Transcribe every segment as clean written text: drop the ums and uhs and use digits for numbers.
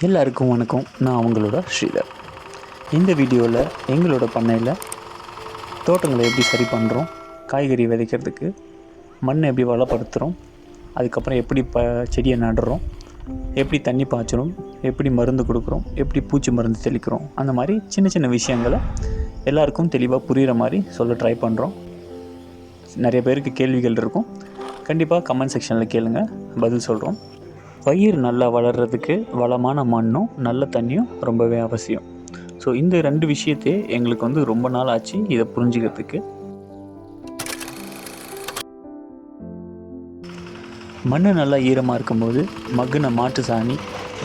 எல்லாருக்கும் வணக்கம். நான் அவங்களோட ஸ்ரீதர். இந்த வீடியோவில் எங்களோட பண்ணையில் தோட்டங்களை எப்படி சரி பண்ணுறோம், காய்கறி விதைக்கிறதுக்கு மண்ணை எப்படி வளப்படுத்துகிறோம், அதுக்கப்புறம் எப்படி செடியை நடுறோம், எப்படி தண்ணி பாய்ச்சணும், எப்படி மருந்து கொடுக்குறோம், எப்படி பூச்சி மருந்து தெளிக்கிறோம், அந்த மாதிரி சின்ன சின்ன விஷயங்களை எல்லாருக்கும் தெளிவாக புரிகிற மாதிரி சொல்ல ட்ரை பண்ணுறோம். நிறைய பேருக்கு கேள்விகள் இருக்கும், கண்டிப்பாக கமெண்ட் செக்ஷனில் கேளுங்க, பதில் சொல்கிறோம். பயிர் நல்லா வளர்கிறதுக்கு வளமான மண்ணும் நல்ல தண்ணியும் ரொம்பவே அவசியம். ஸோ இந்த ரெண்டு விஷயத்தையே எங்களுக்கு ரொம்ப நாள் ஆச்சு இதை புரிஞ்சுக்கிறதுக்கு. மண் நல்லா ஈரமாக இருக்கும்போது மக்குன மாட்டு சாணி,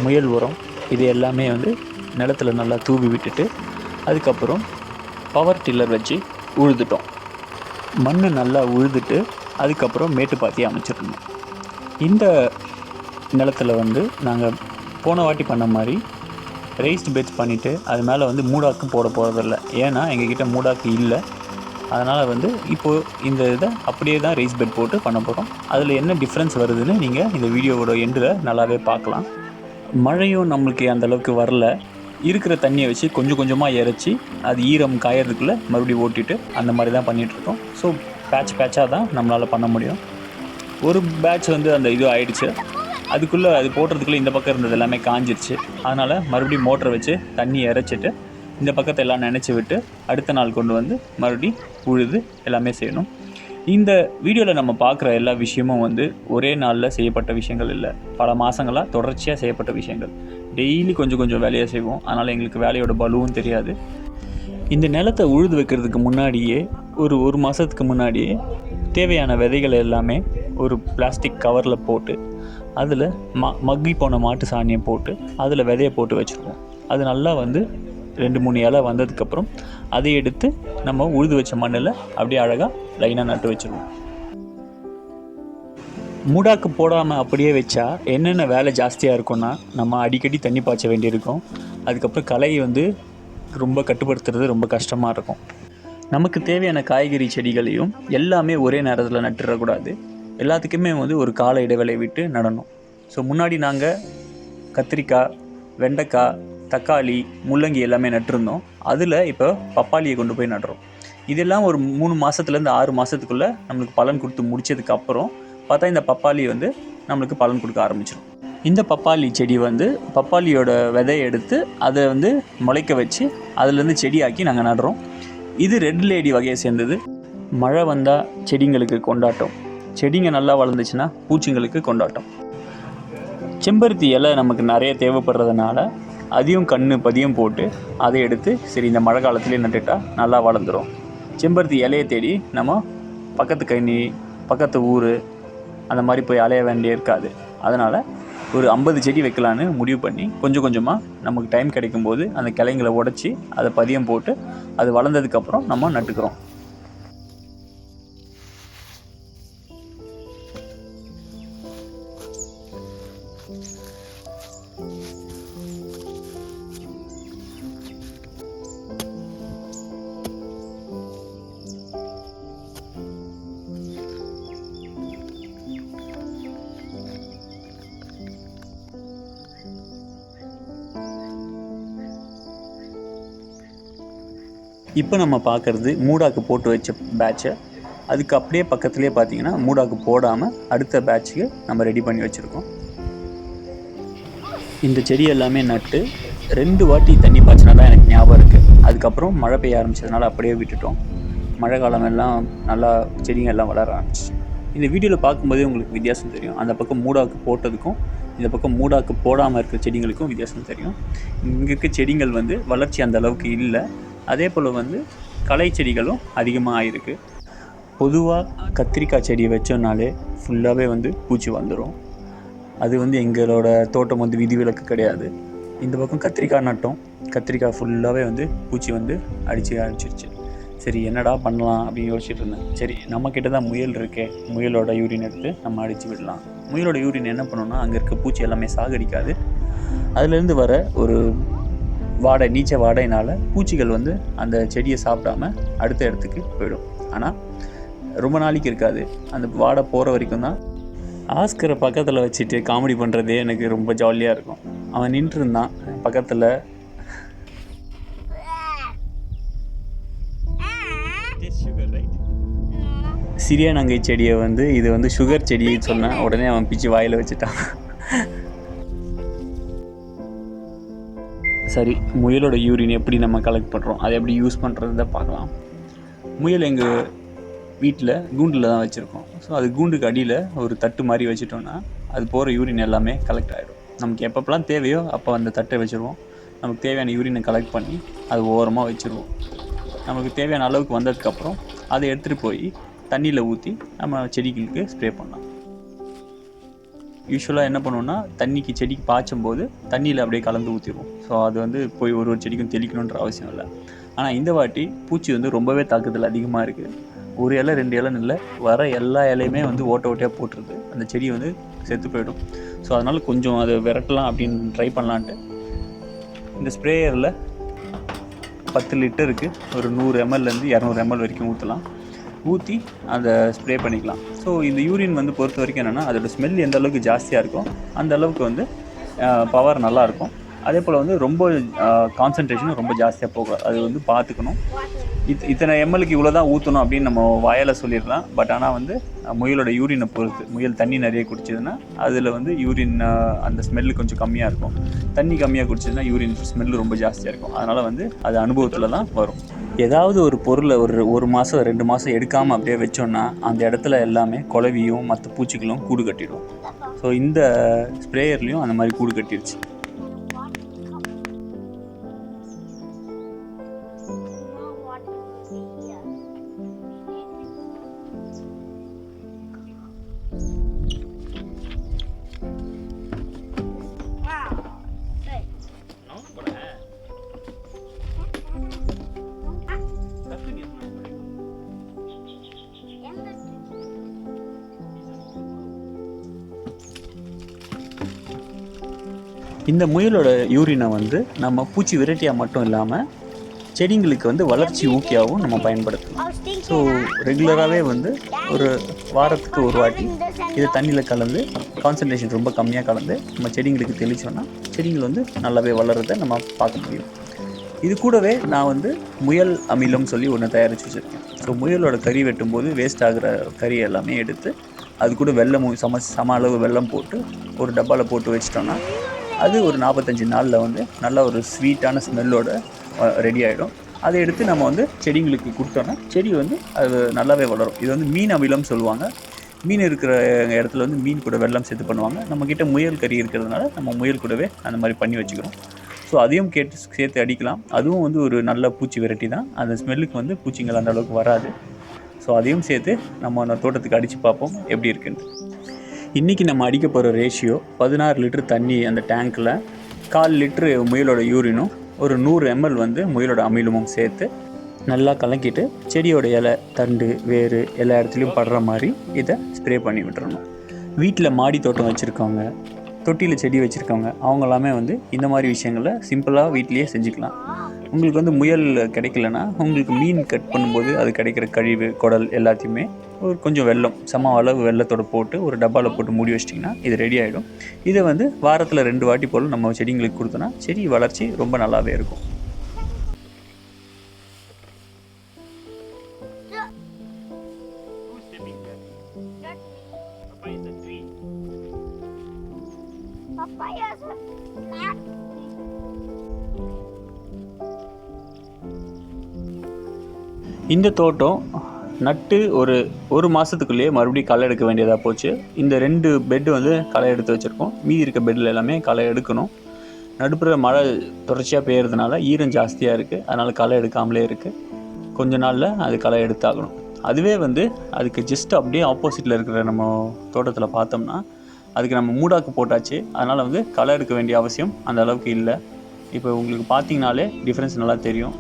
முயல் உரம் இது எல்லாமே நிலத்தில் நல்லா தூவி விட்டுட்டு அதுக்கப்புறம் பவர் டில்லர் வச்சு உழுதுட்டோம். மண் நல்லா உழுதுட்டு அதுக்கப்புறம் மேட்டுப்பாத்தி அமைச்சிடணும். இந்த நிலத்தில் நாங்கள் போன வாட்டி பண்ண மாதிரி ரைஸ்டு பெட்ஸ் பண்ணிவிட்டு அது மேலே மூடாக்கு போட போகிறதில்ல. ஏன்னா எங்ககிட்ட மூடாக்கு இல்லை. அதனால் இப்போது இந்த இதை அப்படியே தான் ரைஸ் பெட் போட்டு பண்ண போகிறோம். அதில் என்ன டிஃப்ரென்ஸ் வருதுன்னு நீங்கள் இந்த வீடியோவோட எண்டில் நல்லாவே பார்க்கலாம். மழையும் நம்மளுக்கு அந்தளவுக்கு வரல. இருக்கிற தண்ணியை வச்சு கொஞ்சம் கொஞ்சமாக இறச்சி அது ஈரம் காயறதுக்குள்ளே மறுபடியும் ஓட்டிட்டு அந்த மாதிரி தான் பண்ணிகிட்ருக்கோம். ஸோ பேட்சாக தான் நம்மளால் பண்ண முடியும். ஒரு பேட்ச் அந்த இது ஆயிடுச்சு. அதுக்குள்ளே அது போடுறதுக்குள்ளே இந்த பக்கம் இருந்தது எல்லாமே காஞ்சிருச்சு. அதனால் மறுபடியும் மோட்டரை வச்சு தண்ணி இறைச்சிட்டு இந்த பக்கத்தை எல்லாம் நினச்சி விட்டு அடுத்த நாள் கொண்டு மறுபடியும் உழுது எல்லாமே செய்யணும். இந்த வீடியோவில் நம்ம பார்க்குற எல்லா விஷயமும் ஒரே நாளில் செய்யப்பட்ட விஷயங்கள் இல்லை. பல மாதங்களாக தொடர்ச்சியாக செய்யப்பட்ட விஷயங்கள். டெய்லி கொஞ்சம் கொஞ்சம் வேலையை செய்வோம். அதனால் எங்களுக்கு வேலையோட பலுவும் தெரியாது. இந்த நிலத்தை உழுது வைக்கிறதுக்கு முன்னாடியே ஒரு மாதத்துக்கு முன்னாடியே தேவையான விதைகள் எல்லாமே ஒரு பிளாஸ்டிக் கவரில் போட்டு அதில் மக்கி போன மாட்டு சாணியை போட்டு அதில் விதையை போட்டு வச்சுருவோம். அது நல்லா 2-3 இலை வந்ததுக்கப்புறம் அதை எடுத்து நம்ம உழுது வச்ச மண்ணில் அப்படியே அழகாக லைனாக நட்டு வச்சுருவோம். மூடாக்கு போடாமல் அப்படியே வச்சா என்னென்ன வேலை ஜாஸ்தியாக இருக்கும்னா, நம்ம அடிக்கடி தண்ணி பாய்ச்ச வேண்டியிருக்கும். அதுக்கப்புறம் களை ரொம்ப கட்டுப்படுத்துறது ரொம்ப கஷ்டமாக இருக்கும். நமக்கு தேவையான காய்கறி செடிகளையும் எல்லாமே ஒரே நேரத்தில் நட்டுறக்கூடாது. எல்லாத்துக்குமே ஒரு கால இடைவேளை விட்டு நடணும். ஸோ முன்னாடி நாங்கள் கத்திரிக்காய், வெண்டைக்காய், தக்காளி, முள்ளங்கி எல்லாமே நட்டுருந்தோம். அதில் இப்போ பப்பாளியை கொண்டு போய் நடுறோம். இதெல்லாம் ஒரு 3 மாதத்துலேருந்து 6 மாதத்துக்குள்ளே நம்மளுக்கு பலன் கொடுத்து முடித்ததுக்கப்புறம் பார்த்தா இந்த பப்பாளி நம்மளுக்கு பலன் கொடுக்க ஆரம்பிச்சிடும். இந்த பப்பாளி செடி பப்பாளியோட விதையை எடுத்து அதை முளைக்க வச்சு அதுலேருந்து செடியாக்கி நாங்கள் நடுறோம். இது ரெட் லேடி வகையை சேர்ந்தது. மழை வந்தால் செடிங்களுக்கு கொண்டாட்டம், செடிங்க நல்லா வளர்ந்துச்சுன்னா பூச்சிங்களுக்கு கொண்டாட்டம். செம்பருத்தி இலை நமக்கு நிறைய தேவைப்படுறதுனால அதையும் பதியம் போட்டு அதை எடுத்து சரி இந்த மழை காலத்துலேயே நட்டுட்டால் நல்லா வளர்ந்துடும். செம்பருத்தி இலையை தேடி நம்ம பக்கத்து கனி, பக்கத்து ஊர் அந்த மாதிரி போய் அலைய வேண்டிய இருக்காது. அதனால் ஒரு 50 செடி வைக்கலான்னு முடிவு பண்ணி கொஞ்சம் கொஞ்சமாக நமக்கு டைம் கிடைக்கும்போது அந்த கிளைங்களை உடச்சி அதை பதியம் போட்டு அது வளர்ந்ததுக்கப்புறம் நம்ம நட்டுக்கிறோம். இப்போ நம்ம பார்க்குறது மூடாக்கு போட்டு வச்ச பேட்சை. அதுக்கு அப்படியே பக்கத்துலேயே பார்த்தீங்கன்னா மூடாக்கு போடாமல் அடுத்த பேட்சுக்கு நம்ம ரெடி பண்ணி வச்சுருக்கோம். இந்த செடி எல்லாமே நட்டு 2 வாட்டி தண்ணி பாய்ச்சினா தான் எனக்கு ஞாபகம் இருக்குது. அதுக்கப்புறம் மழை பெய்ய ஆரம்பிச்சதுனால அப்படியே விட்டுட்டோம். மழை காலம் எல்லாம் நல்லா செடிங்க எல்லாம் வளர ஆரம்பிச்சு. இந்த வீடியோவில் பார்க்கும்போதே உங்களுக்கு வித்தியாசம் தெரியும். அந்த பக்கம் மூடாக்கு போட்டதுக்கும் இந்த பக்கம் மூடாக்கு போடாமல் இருக்கிற செடிங்களுக்கும் வித்தியாசம் தெரியும். இங்கே இருக்க செடிகள் வளர்ச்சி அந்த அளவுக்கு இல்லை. அதே போல் களை செடிகளும் அதிகமாக ஆகிருக்கு. பொதுவாக கத்திரிக்காய் செடியை வச்சோன்னாலே ஃபுல்லாகவே பூச்சி வந்துடும். அது எங்களோட தோட்டம் விதிவிலக்கு கிடையாது. இந்த பக்கம் கத்திரிக்காய் நட்டோம். கத்திரிக்காய் ஃபுல்லாகவே பூச்சி அடிச்சிருச்சு. சரி என்னடா பண்ணலாம் அப்படின்னு யோசிச்சுட்டு இருந்தேன். சரி நம்மக்கிட்ட தான் முயல் இருக்கே, முயலோட யூரின் எடுத்து நம்ம அடித்து விடலாம். முயலோட யூரின் என்ன பண்ணோன்னா அங்கே இருக்க பூச்சி எல்லாமே சாகடிக்காது. அதுலேருந்து வர ஒரு வாடை, நீச்ச வாடையினால் பூச்சிகள் அந்த செடியை சாப்பிடாம அடுத்த இடத்துக்கு போயிடும். ஆனால் ரொம்ப நாளைக்கு இருக்காது. அந்த வாடை போகிற வரைக்கும் தான். ஆஸ்கரை பக்கத்தில் வச்சுட்டு காமெடி பண்ணுறதே எனக்கு ரொம்ப ஜாலியாக இருக்கும். அவன் நின்று இருந்தான் பக்கத்தில். சிறியானங்கை செடியை வந்து இது வந்து சுகர் செடின்னு சொன்னான். உடனே அவன் பிச்சு வாயில் வச்சுட்டான். சரி, முயலோட யூரின் எப்படி நம்ம கலெக்ட் பண்ணுறோம், அதை எப்படி யூஸ் பண்ணுறத பார்க்கலாம். முயல் எங்கள் வீட்டில் கூண்டில் தான் வச்சுருக்கோம். ஸோ அது கூண்டுக்கு அடியில் ஒரு தட்டு மாதிரி வச்சுட்டோன்னா அது போகிற யூரின் எல்லாமே கலெக்ட் ஆகிடும். நமக்கு எப்பப்பெல்லாம் தேவையோ அப்போ அந்த தட்டை வச்சுருவோம். நமக்கு தேவையான யூரினை கலெக்ட் பண்ணி அது ஓரமாக வச்சுருவோம். நமக்கு தேவையான அளவுக்கு வந்ததுக்கப்புறம் அதை எடுத்துகிட்டு போய் தண்ணியில் ஊற்றி நம்ம செடிகளுக்கு ஸ்ப்ரே பண்ணலாம். யூஸ்வலாக என்ன பண்ணுவோன்னா தண்ணிக்கு செடிக்கு பாய்ச்சும் போது தண்ணியில் அப்படியே கலந்து ஊற்றிடுவோம். ஸோ அது வந்து போய் ஒரு செடிக்கும் தெளிக்கணுன்ற அவசியம் இல்லை. ஆனால் இந்த வாட்டி பூச்சி வந்து ரொம்பவே தாக்குதல் அதிகமாக இருக்குது. ஒரு இலை 2 இலைன்னு இல்லை, வர எல்லா இலையுமே வந்து ஓட்டையாக போட்டுருது. அந்த செடி வந்து செத்து போயிடும். ஸோ அதனால் கொஞ்சம் அதை விரட்டலாம் அப்படின்னு ட்ரை பண்ணலான்ட்டு இந்த ஸ்ப்ரேயரில் 10 லிட்டருக்கு ஒரு 100 ml-லேருந்து 200 ml வரைக்கும் ஊற்றலாம். ஊற்றி அதை ஸ்ப்ரே பண்ணிக்கலாம். ஸோ இந்த யூரின் வந்து பொறுத்த வரைக்கும் என்னென்னா அதோடய ஸ்மெல் எந்த அளவுக்கு ஜாஸ்தியாக இருக்கும் அந்த அளவுக்கு வந்து பவர் நல்லாயிருக்கும். அதே போல் வந்து ரொம்ப கான்சன்ட்ரேஷனும் ரொம்ப ஜாஸ்தியாக போகாது. அது வந்து பார்த்துக்கணும். இத்தனை எம்எல்க்கு இவ்வளோ தான் ஊற்றணும் அப்படின்னு நம்ம வாயால் சொல்லிடலாம். பட் ஆனால் வந்து முயலோட யூரினை பொறுத்து, முயல் தண்ணி நிறைய குடிச்சதுன்னா அதில் வந்து யூரின் அந்த ஸ்மெல்லு கொஞ்சம் கம்மியாக இருக்கும். தண்ணி கம்மியாக குடிச்சதுன்னா யூரின் ஸ்மெல்லு ரொம்ப ஜாஸ்தியாக இருக்கும். அதனால் வந்து அது அனுபவத்தில் தான் வரும். ஏதாவது ஒரு பொருளை ஒரு மாதம் 2 மாதம் எடுக்காமல் அப்படியே வச்சோன்னா அந்த இடத்துல எல்லாமே குளவியும் மற்ற பூச்சிகளும் கூடு கட்டிடும். ஸோ இந்த ஸ்ப்ரேயர்லேயும் அந்த மாதிரி கூடு கட்டிடுச்சு. இந்த முயலோட யூரினை வந்து நம்ம பூச்சி விரட்டியாக மட்டும் இல்லாமல் செடிங்களுக்கு வந்து வளர்ச்சி ஊக்கியாகவும் நம்ம பயன்படுத்தலாம். ஸோ ரெகுலராகவே வந்து ஒரு வாரத்துக்கு ஒரு வாட்டி இதை தண்ணியில் கலந்து கான்சன்ட்ரேஷன் ரொம்ப கம்மியாக கலந்து நம்ம செடிங்களுக்கு தெளித்தோன்னா செடிகள் வந்து நல்லாவே வளர்கிறத நம்ம பார்க்க முடியும். இது கூடவே நான் வந்து முயல் அமிலம் சொல்லி ஒன்று தயாரித்து வச்சுருக்கேன். ஸோ முயலோட கறி வெட்டும்போது வேஸ்ட் ஆகிற கறி எல்லாமே எடுத்து அது கூட வெல்லம் சம அளவு வெல்லம் போட்டு ஒரு டப்பாவில் போட்டு வச்சிட்டோன்னா அது ஒரு 45 நாளில் வந்து நல்ல ஒரு ஸ்வீட்டான ஸ்மெல்லோட ரெடி ஆகிடும். அதை எடுத்து நம்ம வந்து செடிங்களுக்கு கொடுத்தோன்னா செடி வந்து அது நல்லாவே வளரும். இது வந்து மீன் அமிலம் சொல்லுவாங்க. மீன் இருக்கிற இடத்துல வந்து மீன் கூட வெல்லம் சேர்த்து பண்ணுவாங்க. நம்மக்கிட்ட முயல் கறி இருக்கிறதுனால நம்ம முயல் கூடவே அந்த மாதிரி பண்ணி வச்சுக்கிறோம். ஸோ அதையும் சேர்த்து அடிக்கலாம். அதுவும் வந்து ஒரு நல்ல பூச்சி வெரைட்டி தான். அந்த ஸ்மெல்லுக்கு வந்து பூச்சிங்கள் அந்த அளவுக்கு வராது. ஸோ அதையும் சேர்த்து நம்ம தோட்டத்துக்கு அடித்து பார்ப்போம் எப்படி இருக்குன்னு. இன்றைக்கி நம்ம அடிக்க போகிற ரேஷியோ 16 லிட்டர் தண்ணி அந்த டேங்க்கில் 1/4 லிட்ரு முயலோட யூரினும் ஒரு 100 ml வந்து முயலோட அமிலமும் சேர்த்து நல்லா கலக்கிட்டு செடியோட இலை, தண்டு, வேறு எல்லா இடத்துலையும் படுற மாதிரி இதை ஸ்ப்ரே பண்ணி விட்டுறணும். வீட்டில் மாடி தோட்டம் வச்சுருக்கவங்க, தொட்டியில் செடி வச்சுருக்கவங்க அவங்க எல்லாமே வந்து இந்த மாதிரி விஷயங்களை சிம்பிளாக வீட்லேயே செஞ்சுக்கலாம். உங்களுக்கு வந்து முயல் கிடைக்கலன்னா உங்களுக்கு மீன் கட் பண்ணும்போது அது கிடைக்கிற கழிவு, குடல் எல்லாத்தையுமே ஒரு கொஞ்சம் வெல்லம் சம அளவு வெல்லத்தோடு போட்டு ஒரு டப்பாவில் போட்டு மூடி வச்சிட்டிங்கன்னா இது ரெடி ஆகிடும். இதை வந்து வாரத்தில் 2 வாட்டி போல் நம்ம செடிங்களுக்கு கொடுத்தோன்னா செடி வளர்ச்சி ரொம்ப நல்லாவே இருக்கும். இந்த தோட்டம் நட்டு ஒரு மாதத்துக்குள்ளேயே மறுபடியும் களை எடுக்க வேண்டியதாக போச்சு. இந்த 2 பெட்டு வந்து களை எடுத்து வச்சுருக்கோம். மீதி இருக்க பெட்டில் எல்லாமே களை எடுக்கணும். நடுப்புற மழை தொடர்ச்சியாக பெய்யறதுனால ஈரம் ஜாஸ்தியாக இருக்குது. அதனால் களை எடுக்காமலே இருக்குது. கொஞ்ச நாளில் அது களை எடுத்தாகணும். அதுவே வந்து அதுக்கு ஜஸ்ட் அப்படியே ஆப்போசிட்டில் இருக்கிற நம்ம தோட்டத்தில் பார்த்தோம்னா அதுக்கு நம்ம மூடாக்கு போட்டாச்சு. அதனால் வந்து களை எடுக்க வேண்டிய அவசியம் அந்த அளவுக்கு இல்லை. இப்போ உங்களுக்கு பார்த்தீங்கனாலே டிஃப்ரென்ஸ் நல்லா தெரியும்.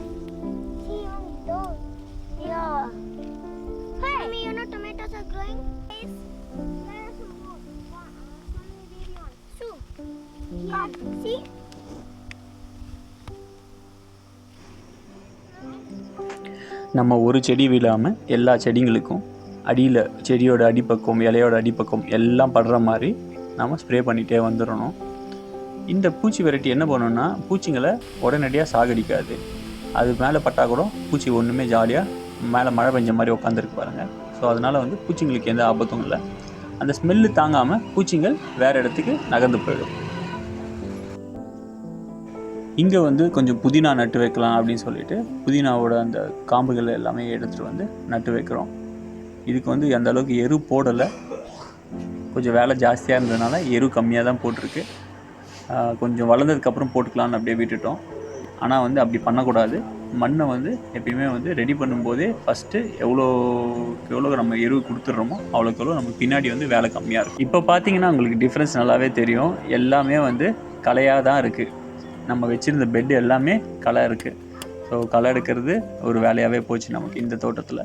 நம்ம ஒரு செடி விழாமல் எல்லா செடிங்களுக்கும் அடியில் செடியோட அடிப்பக்கம், இலையோட அடிப்பக்கம் எல்லாம் படுற மாதிரி நம்ம ஸ்ப்ரே பண்ணிகிட்டே வந்துடணும். இந்த பூச்சி வெரைட்டி என்ன பண்ணுன்னா பூச்சிங்களை உடனடியாக சாகடிக்காது. அது மேலே பட்டா கூட பூச்சி ஒன்றுமே ஜாலியாக மேலே மழை பெஞ்ச மாதிரி உட்காந்துருக்கு பாருங்கள். ஸோ அதனால் வந்து பூச்சிங்களுக்கு எந்த ஆபத்தும் இல்லை. அந்த ஸ்மெல்லு தாங்காமல் பூச்சிங்கள் வேறு இடத்துக்கு நகர்ந்து போயிடும். இங்கே வந்து கொஞ்சம் புதினா நட்டு வைக்கலாம் அப்படின்னு சொல்லிட்டு புதினாவோட அந்த காம்புகள் எல்லாமே எடுத்துகிட்டு வந்து நட்டு வைக்கிறோம். இதுக்கு வந்து எந்த அளவுக்கு எரு போடலை, கொஞ்சம் வேலை ஜாஸ்தியாக இருந்ததுனால எரு கம்மியாக தான் போட்டிருக்கு. கொஞ்சம் வளர்ந்ததுக்கப்புறம் போட்டுக்கலான்னு அப்படியே விட்டுட்டோம். ஆனால் வந்து அப்படி பண்ணக்கூடாது. மண்ணை வந்து எப்பயுமே வந்து ரெடி பண்ணும்போதே ஃபஸ்ட்டு எவ்வளோ நம்ம எரு கொடுத்துட்றோமோ அவ்வளோக்கு எவ்வளோ நமக்கு பின்னாடி வந்து வேலை கம்மியாக இருக்கும். இப்போ பார்த்தீங்கன்னா உங்களுக்கு டிஃப்ரென்ஸ் நல்லாவே தெரியும். எல்லாமே வந்து களையாக தான் இருக்குது. நம்ம வச்சுருந்த பெட்டு எல்லாமே களை இருக்குது. ஸோ களை எடுக்கிறது ஒரு வேலையாகவே போச்சு நமக்கு இந்த தோட்டத்தில்.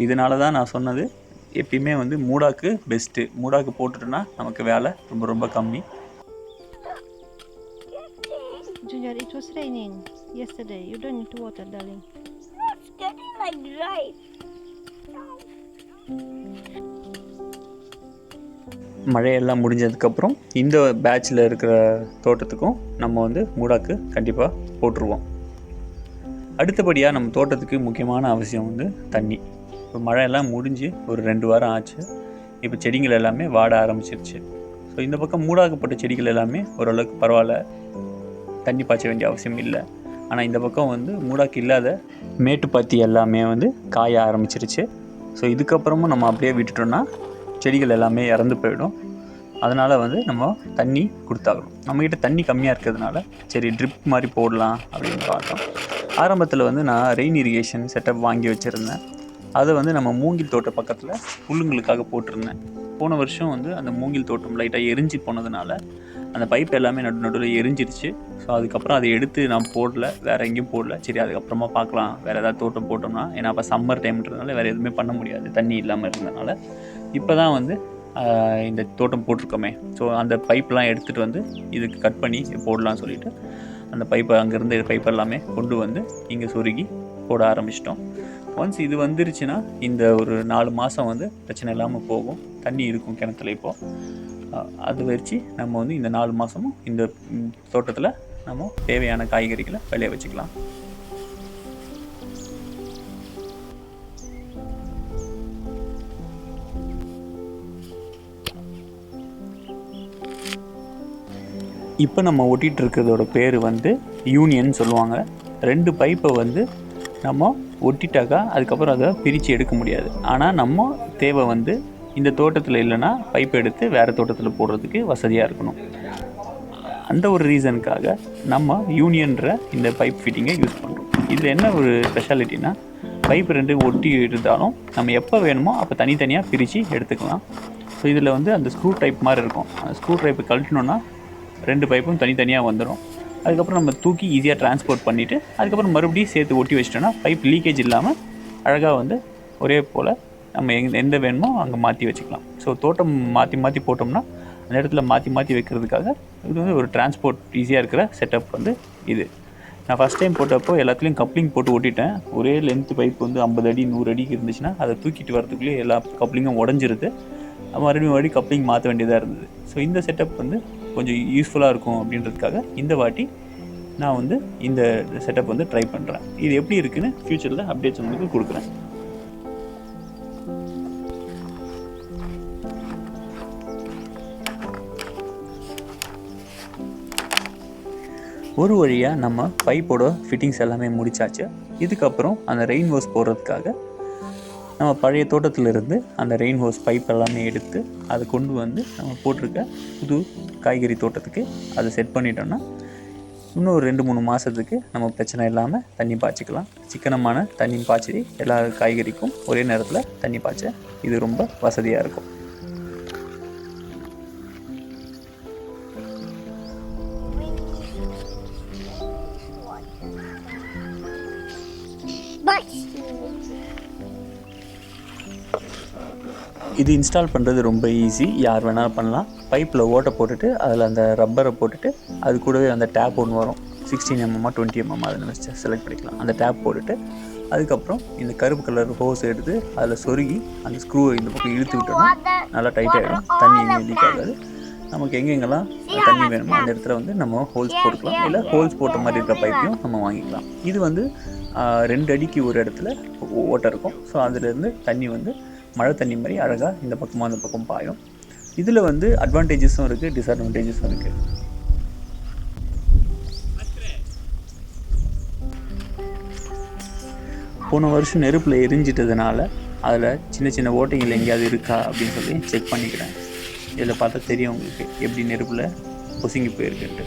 இதனால தான் நான் சொன்னது எப்பயுமே வந்து மூடாக்கு பெஸ்ட்டு. மூடாக்கு போட்டுட்டோன்னா நமக்கு வேலை ரொம்ப ரொம்ப கம்மி. Junior, it was raining yesterday. You don't need to water, darling. It's getting like dry. மழையெல்லாம் முடிஞ்சதுக்கப்புறம் இந்த பேட்சில் இருக்கிற தோட்டத்துக்கும் நம்ம வந்து மூடாக்கு கண்டிப்பாக போட்டுருவோம். அடுத்தபடியாக நம்ம தோட்டத்துக்கு முக்கியமான அவசியம் வந்து தண்ணி. இப்போ மழையெல்லாம் முடிஞ்சு ஒரு 2 வாரம் ஆச்சு. இப்போ செடிகள் எல்லாமே வாட ஆரம்பிச்சிருச்சு. ஸோ இந்த பக்கம் மூடாக்கப்பட்ட செடிகள் எல்லாமே ஓரளவுக்கு பரவாயில்ல, தண்ணி பாய்ச்ச வேண்டிய அவசியம் இல்லை. ஆனால் இந்த பக்கம் வந்து மூடாக்கு இல்லாத மேட்டுப்பாத்தி எல்லாமே வந்து காய ஆரம்பிச்சிருச்சு. ஸோ இதுக்கப்புறமும் நம்ம அப்படியே விட்டுட்டோம்னா செடிகள் எல்லாமே இறந்து போயிடும். அதனால் வந்து நம்ம தண்ணி கொடுத்தாகணும். நம்மக்கிட்ட தண்ணி கம்மியாக இருக்கிறதுனால சரி ட்ரிப் மாதிரி போடலாம் அப்படின்னு பார்த்தோம். ஆரம்பத்தில் வந்து நான் ரெயின் இரிகேஷன் செட்டப் வாங்கி வச்சுருந்தேன். அதை வந்து நம்ம மூங்கில் தோட்ட பக்கத்தில் புல்லுங்களுக்காக போட்டிருந்தேன். போன வருஷம் வந்து அந்த மூங்கில் தோட்டம் லைட்டாக எரிஞ்சு போனதுனால அந்த பைப் எல்லாமே நடுவில் எரிஞ்சிருச்சு. ஸோ அதுக்கப்புறம் அதை எடுத்து நான் போடல, வேறு எங்கேயும் போடல. சரி அதுக்கப்புறமா பார்க்கலாம், வேறு ஏதாவது தோட்டம் போட்டோம்னா. ஏன்னா அப்போ சம்மர் டைம்ன்றதுனால வேறு எதுவுமே பண்ண முடியாது தண்ணி இல்லாமல் இருந்ததுனால. இப்போ தான் வந்து இந்த தோட்டம் போட்டிருக்கோமே, ஸோ அந்த பைப்லாம் எடுத்துகிட்டு வந்து இதுக்கு கட் பண்ணி போடலான்னு சொல்லிவிட்டு அந்த பைப்பை அங்கேருந்து பைப் எல்லாமே கொண்டு வந்து இங்கே சொருகி போட ஆரம்பிச்சிட்டோம். ஒன்ஸ் இது வந்துருச்சுன்னா இந்த ஒரு 4 மாதம் வந்து பிரச்சனை இல்லாமல் போகும். தண்ணி இருக்கும் கிணத்துல. இப்போது அது வச்சு நம்ம வந்து இந்த 4 மாதமும் இந்த தோட்டத்தில் நம்ம தேவையான காய்கறிகளை விளைய வச்சுக்கலாம். இப்போ நம்ம ஒட்டிகிட்டு இருக்கிறதோட பேர் வந்து யூனியன் சொல்லுவாங்க. 2 பைப்பை வந்து நம்ம ஒட்டிட்டாக்கா அதுக்கப்புறம் அதை பிரித்து எடுக்க முடியாது. ஆனால் நம்ம தேவை வந்து இந்த தோட்டத்தில் இல்லைன்னா பைப் எடுத்து வேறு தோட்டத்தில் போடுறதுக்கு வசதியாக இருக்கணும். அந்த ஒரு ரீசனுக்காக நம்ம யூனியன்ற இந்த பைப் ஃபிட்டிங்கை யூஸ் பண்ணுறோம். இதில் என்ன ஒரு ஸ்பெஷாலிட்டினா, பைப் 2 ஒட்டி இருந்தாலும் நம்ம எப்போ வேணுமோ அப்போ தனித்தனியாக பிரித்து எடுத்துக்கலாம். ஸோ இதில் வந்து அந்த ஸ்க்ரூ டைப் மாதிரி இருக்கும். அந்த ஸ்க்ரூ டைப்பை கழட்டினோன்னா 2 பைப்பும் தனித்தனியாக வந்துடும். அதுக்கப்புறம் நம்ம தூக்கி ஈஸியாக டிரான்ஸ்போர்ட் பண்ணிவிட்டு அதுக்கப்புறம் மறுபடியும் சேர்த்து ஒட்டி வச்சிட்டோன்னா பைப் லீக்கேஜ் இல்லாமல் அழகாக வந்து ஒரே போல் நம்ம எந்த வேணுமோ அங்கே மாற்றி வச்சுக்கலாம். ஸோ தோட்டம் மாற்றி போட்டோம்னா அந்த இடத்துல மாற்றி வைக்கிறதுக்காக இது வந்து ஒரு டிரான்ஸ்போர்ட் ஈஸியாக இருக்கிற செட்டப் வந்து இது. நான் ஃபஸ்ட் டைம் போட்டப்போ எல்லாத்துலேயும் கப்ளிங் போட்டு ஒட்டிட்டேன். ஒரே லென்த்து பைப் வந்து 50 அடி 100 அடிக்கு இருந்துச்சுன்னா அதை தூக்கிட்டு வரதுக்குள்ளேயே எல்லா கப்ளிங்கும் உடஞ்சிருது. மறுபடியும் கப்ளிங் மாற்ற வேண்டியதாக இருந்தது. ஸோ இந்த செட்டப் வந்து கொஞ்சம் யூஸ்ஃபுல்லாக இருக்கும் அப்படின்றதுக்காக இந்த வாட்டி நான் வந்து இந்த செட்டப் வந்து ட்ரை பண்ணுறேன். இது எப்படி இருக்குன்னு ஃப்யூச்சரில் அப்டேட்ஸ் உங்களுக்கு கொடுக்குறேன். ஒரு வழியாக நம்ம பைப்போட ஃபிட்டிங்ஸ் எல்லாமே முடிச்சாச்சு. இதுக்கப்புறம் அந்த ரெயின் ஹோஸ் போடுறதுக்காக நம்ம பழைய தோட்டத்திலிருந்து அந்த ரெயின் ஹோஸ் பைப் எல்லாமே எடுத்து அதை கொண்டு வந்து நம்ம போட்டிருக்க புது காய்கறி தோட்டத்துக்கு அதை செட் பண்ணிட்டோம்னா இன்னும் ஒரு 2-3 மாதத்துக்கு நம்ம பிரச்சனை இல்லாமல் தண்ணி பாய்ச்சிக்கலாம். சிக்கனமான தண்ணி பாய்ச்சி எல்லா காய்கறிக்கும் ஒரே நேரத்தில் தண்ணி பாய்ச்ச இது ரொம்ப வசதியாக இருக்கும். இது இன்ஸ்டால் பண்ணுறது ரொம்ப ஈஸி, யார் வேணாலும் பண்ணலாம். பைப்பில் ஓட்டை போட்டுட்டு அதில் அந்த ரப்பரை போட்டுட்டு அது கூடவே அந்த டேப் ஒன்று வரும், 16 mm 20 mm அதை நம்ம செலக்ட் பண்ணிக்கலாம். அந்த டேப் போட்டுட்டு அதுக்கப்புறம் இந்த கருப்பு கலர் ஹோஸ் எடுத்து அதில் சொருகி அந்த ஸ்க்ரூவை இந்த பக்கம் இழுத்து விட்டோம்னா நல்லா டைட் ஆகிடும், தண்ணி எங்கேயும் லீக் ஆகாது. நமக்கு எங்கெங்கெல்லாம் தண்ணி வேணுமோ அந்த இடத்துல வந்து நம்ம ஹோல்ஸ் போட்டுக்கலாம், இல்லை ஹோல்ஸ் போட்ட மாதிரி இருக்கிற பைப்பையும் நம்ம வாங்கிக்கலாம். இது வந்து 2 அடிக்கு ஒரு இடத்துல ஓட்டை இருக்கும். ஸோ அதுலேருந்து தண்ணி வந்து மழை தண்ணி மாதிரி அழகாக இந்த பக்கமாக அந்த பக்கம் பாயும். இதில் வந்து அட்வான்டேஜஸும் இருக்குது, டிஸ்அட்வான்டேஜஸும் இருக்குது. போன வருஷம் நெருப்பில் எரிஞ்சிட்டதுனால அதில் சின்ன சின்ன ஓட்டைகள் எங்கேயாவது இருக்கா அப்படின்னு சொல்லி செக் பண்ணிக்கிறேன். இதில் பார்த்தா தெரியும் உங்களுக்கு எப்படி நெருப்பில் பொசுங்கி போயிருக்குன்ட்டு.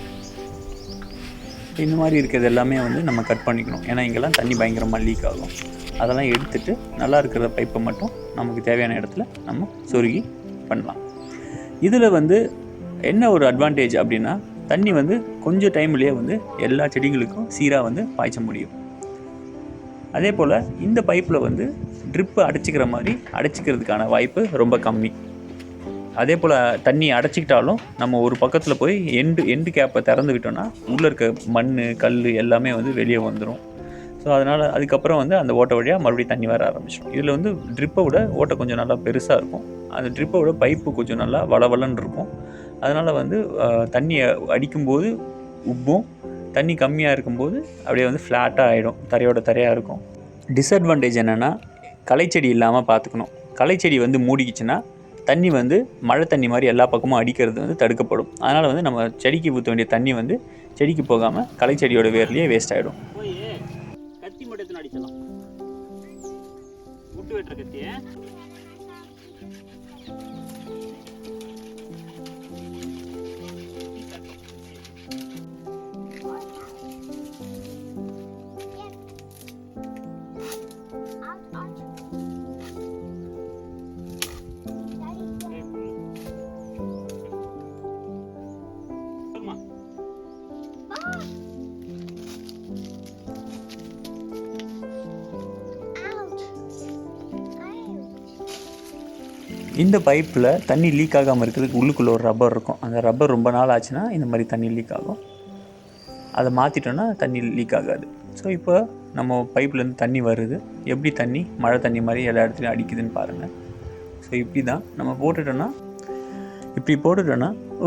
இந்த மாதிரி இருக்கிறது எல்லாமே வந்து நம்ம கட் பண்ணிக்கணும். ஏன்னா இங்கெல்லாம் தண்ணி பயங்கரமாக லீக் ஆகும். அதெல்லாம் எடுத்துகிட்டு நல்லா இருக்கிற பைப்பை மட்டும் நமக்கு தேவையான இடத்துல நம்ம சொருகி பண்ணலாம். இதில் வந்து என்ன ஒரு அட்வான்டேஜ் அப்படின்னா, தண்ணி வந்து கொஞ்சம் டைம்லேயே வந்து எல்லா செடிகளுக்கும் சீராக வந்து பாய்ச்ச முடியும். அதே போல் இந்த பைப்பில் வந்து ட்ரிப்பு அடைச்சிக்கிற மாதிரி அடைச்சிக்கிறதுக்கான வாய்ப்பு ரொம்ப கம்மி. அதே போல் தண்ணி அடைச்சிக்கிட்டாலும் நம்ம ஒரு பக்கத்தில் போய் எண்டு கேப்பை திறந்து விட்டோம்னா உள்ளே இருக்க மண் கல் எல்லாமே வந்து வெளியே வந்துடும். ஸோ அதனால் அதுக்கப்புறம் வந்து அந்த ஓட்டை வழியாக மறுபடியும் தண்ணி வர ஆரம்பிச்சிடும். இதில் வந்து ட்ரிப்பை விட ஓட்டை கொஞ்சம் நல்லா பெருசாக இருக்கும். அந்த ட்ரிப்பை விட பைப்பு கொஞ்சம் நல்லா வளவலன்னு இருக்கும். அதனால் வந்து தண்ணியை அடிக்கும்போது உப்பும், தண்ணி கம்மியாக இருக்கும்போது அப்படியே வந்து ஃப்ளாட்டாக ஆகிடும், தரையோட தரையாக இருக்கும். டிஸ்அட்வான்டேஜ் என்னென்னா, களைச்செடி இல்லாமல் பார்த்துக்கணும். களைச்செடி வந்து மூடிக்கிச்சுன்னா தண்ணி வந்து மழை தண்ணி மாதிரி எல்லா பக்கமும் அடிக்கிறது வந்து தடுக்கப்படும். அதனால் வந்து நம்ம செடிக்கு ஊற்ற வேண்டிய தண்ணி வந்து செடிக்கு போகாமல் களைச்செடியோட வேர்லேயே வேஸ்ட் ஆகிடும். போய் கத்தி மட்டும் அடிச்சலாம், முட்டு வெட்டுற கத்தியை. இந்த பைப்பில் தண்ணி லீக் ஆகாமல் இருக்கிறதுக்கு உள்ளுக்குள்ளே ஒரு ரப்பர் இருக்கும். அந்த ரப்பர் ரொம்ப நாள் ஆச்சுன்னா இந்த மாதிரி தண்ணி லீக் ஆகும். அதை மாற்றிட்டோன்னா தண்ணி லீக் ஆகாது. ஸோ இப்போ நம்ம பைப்லேருந்து தண்ணி வருது, எப்படி தண்ணி மழை தண்ணி மாதிரி எல்லா இடத்துலையும் அடிக்குதுன்னு பாருங்கள். ஸோ இப்படி தான் நம்ம போட்டுட்டோன்னா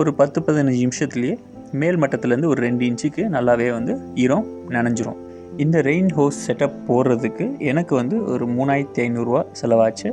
ஒரு 10-15 நிமிஷத்துலேயே மேல் மட்டத்துலேருந்து ஒரு 2 இன்ச்சுக்கு நல்லாவே வந்து ஈரம் நனைஞ்சிரும். இந்த ரெயின் ஹோஸ் செட்டப் போடுறதுக்கு எனக்கு வந்து ஒரு 3500 ரூபா செலவாச்சு.